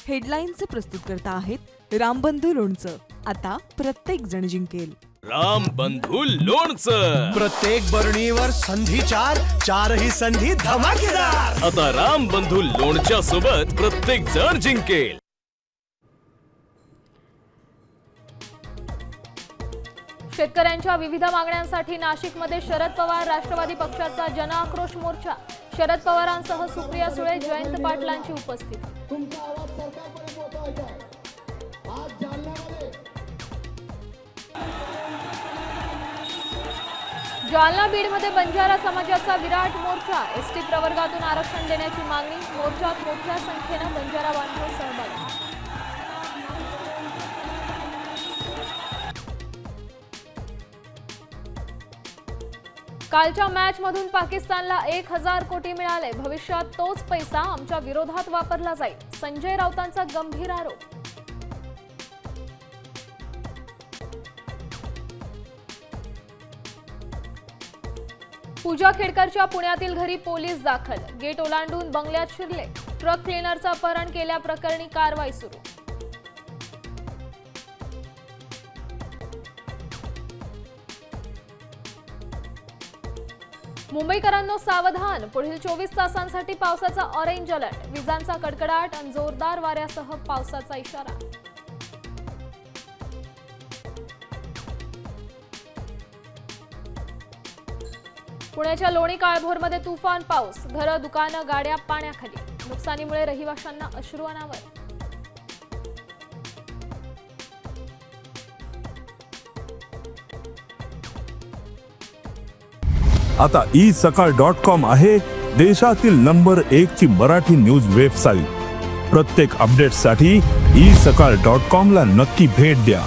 हेडलाईनचे प्रस्तुत करता आहेत रामबंधू लोणचं। आता प्रत्येक जण जिंकेल। रामबंधू लोणचं। प्रत्येक बरणीवर संधी चार, चारही संधी धमाकेदार। आता रामबंधू लोणच्या सोबत प्रत्येक जण जिंकेल। शेतकऱ्यांच्या विविध मागण्यांसाठी नाशिकमध्ये शरद पवार राष्ट्रवादी पक्षाचा जनआक्रोश मोर्चा। शरद पवारांसह सुप्रिया सुळे, जयंत पाटलांची उपस्थिती। जालना बीडमध्ये बंजारा समाजाचा विराट मोर्चा। एसटी प्रवर्गातून आरक्षण देण्याची मागणी। मोर्चात मोठ्या संख्येने बंजारा बांधव सहभागी। कालच्या मॅच मधून पाकिस्तानला 1000 कोटी मिळाले। भविष्यात तोच पैसा आमच्या विरोधात वापरला जाईल। संजय राऊतांचा गंभीर आरोप। पूजा खेडकरच्या पुण्यातील घरी पोलीस दाखल। गेट ओलांडून बंगल्यात शिरले। ट्रक क्लीनरचं अपहरण केल्याप्रकरणी कारवाई सुरू। मुंबईकरांनो सावधान, पुढील 24 तासांसाठी पावसाचा ऑरेंज अलर्ट। विजांचा कडकडाट आणि जोरदार वाऱ्यासह पावसाचा इशारा। पुण्याच्या लोणी काळभोरमध्ये तुफान पाऊस। घरं, दुकानं, गाड्या पाण्याखाली। नुकसानीमुळे रहिवाशांना अश्रू अनावर। आता isakal.com आहे देशातील नंबर 1 ची मराठी न्यूज वेबसाईट। प्रत्येक अपडेटसाठी isakal.com ला नक्की भेट द्या।